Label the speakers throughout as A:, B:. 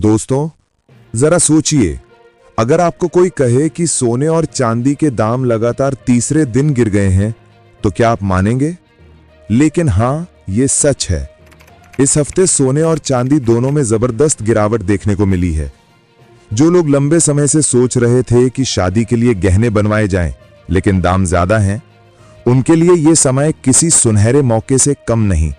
A: दोस्तों, जरा सोचिए, अगर आपको कोई कहे कि सोने और चांदी के दाम लगातार तीसरे दिन गिर गए हैं, तो क्या आप मानेंगे? लेकिन हां, ये सच है। इस हफ्ते सोने और चांदी दोनों में जबरदस्त गिरावट देखने को मिली है। जो लोग लंबे समय से सोच रहे थे कि शादी के लिए गहने बनवाए जाएं, लेकिन दाम ज्यादा हैं, उनके लिए यह समय किसी सुनहरे मौके से कम नहीं।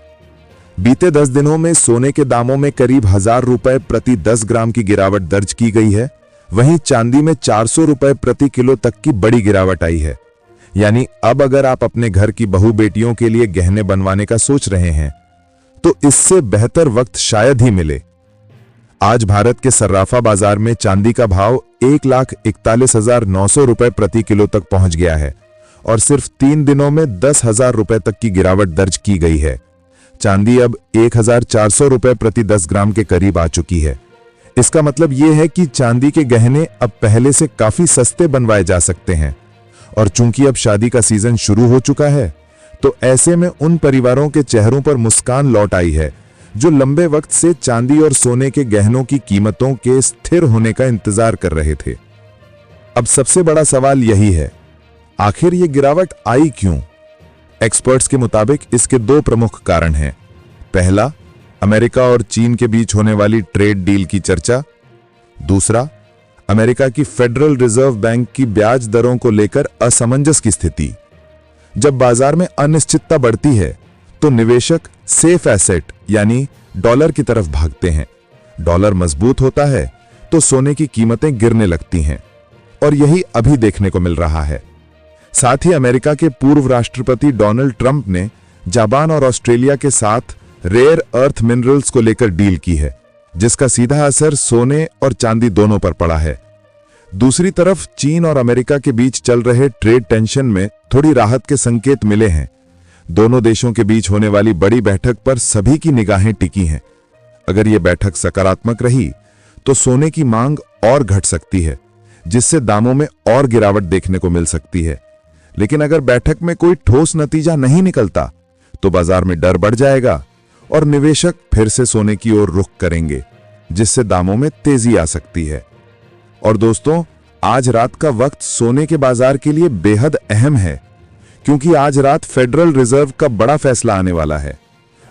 A: बीते 10 दिनों में सोने के दामों में करीब 1000 रुपए प्रति 10 ग्राम की गिरावट दर्ज की गई है। वहीं चांदी में 400 रुपए प्रति किलो तक की बड़ी गिरावट आई है। यानी अब अगर आप अपने घर की बहू बेटियों के लिए गहने बनवाने का सोच रहे हैं, तो इससे बेहतर वक्त शायद ही मिले। आज भारत के सर्राफा बाजार में चांदी का भाव 1,41,900 रुपए प्रति किलो तक पहुंच गया है और सिर्फ 3 दिनों में 10,000 रुपए तक की गिरावट दर्ज की गई है। चांदी अब 1,400 रुपए प्रति 10 ग्राम के करीब आ चुकी है। इसका मतलब यह है कि चांदी के गहने अब पहले से काफी सस्ते बनवाए जा सकते हैं। और चूंकि अब शादी का सीजन शुरू हो चुका है, तो ऐसे में उन परिवारों के चेहरों पर मुस्कान लौट आई है जो लंबे वक्त से चांदी और सोने के गहनों की कीमतों के स्थिर होने का इंतजार कर रहे थे। अब सबसे बड़ा सवाल यही है, आखिर ये गिरावट आई क्यों? एक्सपर्ट्स के मुताबिक इसके 2 प्रमुख कारण हैं। पहला, अमेरिका और चीन के बीच होने वाली ट्रेड डील की चर्चा। दूसरा, अमेरिका की फेडरल रिजर्व बैंक की ब्याज दरों को लेकर असमंजस की स्थिति। जब बाजार में अनिश्चितता बढ़ती है, तो निवेशक सेफ एसेट यानी डॉलर की तरफ भागते हैं। डॉलर मजबूत होता है तो सोने की कीमतें गिरने लगती हैं, और यही अभी देखने को मिल रहा है। साथ ही अमेरिका के पूर्व राष्ट्रपति डोनाल्ड ट्रंप ने जापान और ऑस्ट्रेलिया के साथ रेयर अर्थ मिनरल्स को लेकर डील की है, जिसका सीधा असर सोने और चांदी दोनों पर पड़ा है। दूसरी तरफ चीन और अमेरिका के बीच चल रहे ट्रेड टेंशन में थोड़ी राहत के संकेत मिले हैं। दोनों देशों के बीच होने वाली बड़ी बैठक पर सभी की निगाहें टिकी हैं। अगर यह बैठक सकारात्मक रही, तो सोने की मांग और घट सकती है, जिससे दामों में और गिरावट देखने को मिल सकती है। लेकिन अगर बैठक में कोई ठोस नतीजा नहीं निकलता, तो बाजार में डर बढ़ जाएगा और निवेशक फिर से सोने की ओर रुख करेंगे, जिससे दामों में तेजी आ सकती है। और दोस्तों, आज रात का वक्त सोने के बाजार के लिए बेहद अहम है, क्योंकि आज रात फेडरल रिजर्व का बड़ा फैसला आने वाला है।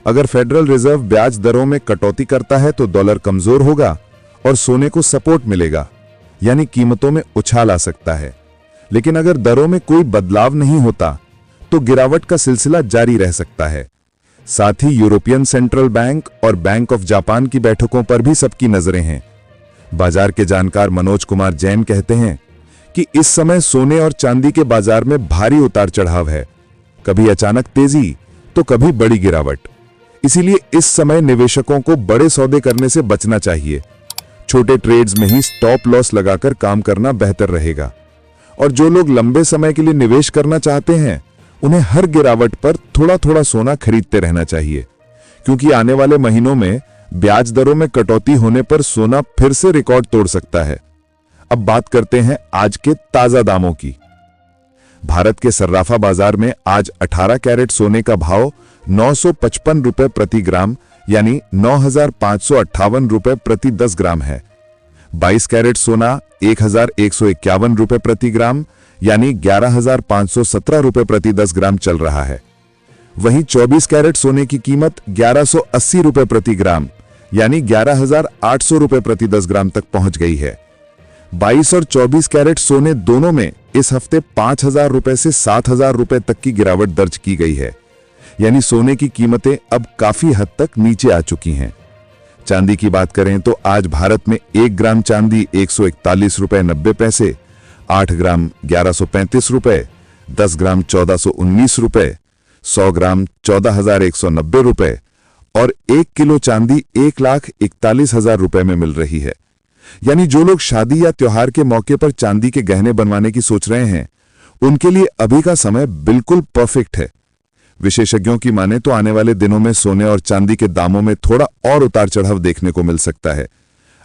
A: अगर फेडरल रिजर्व ब्याज दरों में कटौती करता है, तो डॉलर कमजोर होगा और सोने को सपोर्ट मिलेगा, यानी कीमतों में उछाल आ सकता है। लेकिन अगर दरों में कोई बदलाव नहीं होता, तो गिरावट का सिलसिला जारी रह सकता है। साथ ही यूरोपियन सेंट्रल बैंक और बैंक ऑफ जापान की बैठकों पर भी सबकी नजरें हैं। बाजार के जानकार मनोज कुमार जैन कहते हैं कि इस समय सोने और चांदी के बाजार में भारी उतार चढ़ाव है, कभी अचानक तेजी तो कभी बड़ी गिरावट। इसीलिए इस समय निवेशकों को बड़े सौदे करने से बचना चाहिए। छोटे ट्रेड्स में ही स्टॉप लॉस लगाकर काम करना बेहतर रहेगा। और जो लोग लंबे समय के लिए निवेश करना चाहते हैं, उन्हें हर गिरावट पर थोड़ा थोड़ा सोना खरीदते रहना चाहिए, क्योंकि आने वाले महीनों में ब्याज दरों में कटौती होने पर सोना फिर से रिकॉर्ड तोड़ सकता है। अब बात करते हैं आज के ताजा दामों की। भारत के सर्राफा बाजार में आज 18 कैरेट सोने का भाव 955 रुपए प्रति ग्राम यानी 9,558 रुपए प्रति 10 ग्राम है। 22 कैरेट सोना 1,151 रुपए प्रति ग्राम यानी 11,517 रुपए प्रति 10 ग्राम चल रहा है। वहीं 24 कैरेट सोने की कीमत 1180 रुपए प्रति ग्राम यानी 11,800 रुपए प्रति 10 ग्राम तक पहुंच गई है। 22 और 24 कैरेट सोने दोनों में इस हफ्ते 5,000 रुपए से 7,000 रुपए तक की गिरावट दर्ज की गई है, यानी सोने की कीमतें अब काफी हद तक नीचे आ चुकी हैं। चांदी की बात करें तो आज भारत में 1 ग्राम चांदी 141 रुपए 90 पैसे, 8 ग्राम 1135 रुपए, 10 ग्राम 1419 रुपए, 100 ग्राम 14,190 रुपए और 1 किलो चांदी 1,41,000 रुपए में मिल रही है। यानी जो लोग शादी या त्योहार के मौके पर चांदी के गहने बनवाने की सोच रहे हैं, उनके लिए अभी का समय बिल्कुल परफेक्ट है। विशेषज्ञों की माने तो आने वाले दिनों में सोने और चांदी के दामों में थोड़ा और उतार चढ़ाव देखने को मिल सकता है।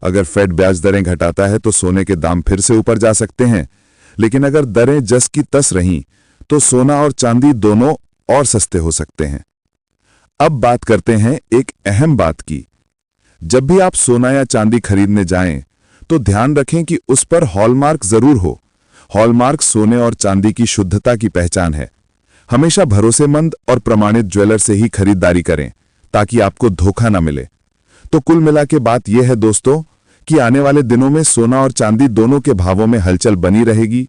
A: अगर फेड ब्याज दरें घटाता है तो सोने के दाम फिर से ऊपर जा सकते हैं, लेकिन अगर दरें जस की तस रहीं तो सोना और चांदी दोनों और सस्ते हो सकते हैं। अब बात करते हैं एक अहम बात की। जब भी आप सोना या चांदी खरीदने जाएं, तो ध्यान रखें कि उस पर हॉलमार्क जरूर हो। हॉलमार्क सोने और चांदी की शुद्धता की पहचान है। हमेशा भरोसेमंद और प्रमाणित ज्वेलर से ही खरीदारी करें ताकि आपको धोखा न मिले। तो कुल मिला के बात यह है दोस्तों कि आने वाले दिनों में सोना और चांदी दोनों के भावों में हलचल बनी रहेगी।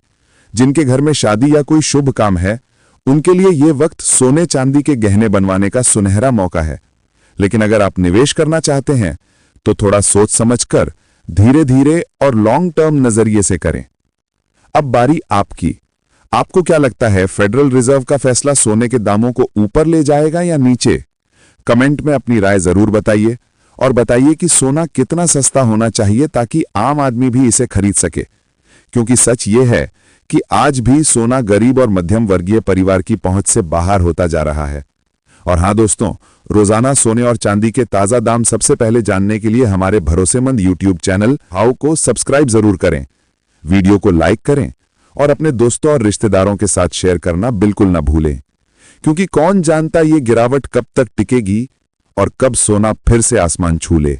A: जिनके घर में शादी या कोई शुभ काम है, उनके लिए यह वक्त सोने चांदी के गहने बनवाने का सुनहरा मौका है। लेकिन अगर आप निवेश करना चाहते हैं तो थोड़ा सोच समझकर, धीरे धीरे और लॉन्ग टर्म नजरिए से करें। अब बारी आपकी। आपको क्या लगता है, फेडरल रिजर्व का फैसला सोने के दामों को ऊपर ले जाएगा या नीचे? कमेंट में अपनी राय जरूर बताइए और बताइए कि सोना कितना सस्ता होना चाहिए ताकि आम आदमी भी इसे खरीद सके। क्योंकि सच ये है कि आज भी सोना गरीब और मध्यम वर्गीय परिवार की पहुंच से बाहर होता जा रहा है। और हां दोस्तों, रोजाना सोने और चांदी के ताजा दाम सबसे पहले जानने के लिए हमारे भरोसेमंद यूट्यूब चैनल हाउ को सब्सक्राइब जरूर करें, वीडियो को लाइक करें और अपने दोस्तों और रिश्तेदारों के साथ शेयर करना बिल्कुल ना भूलें। क्योंकि कौन जानता ये गिरावट कब तक टिकेगी और कब सोना फिर से आसमान छू ले।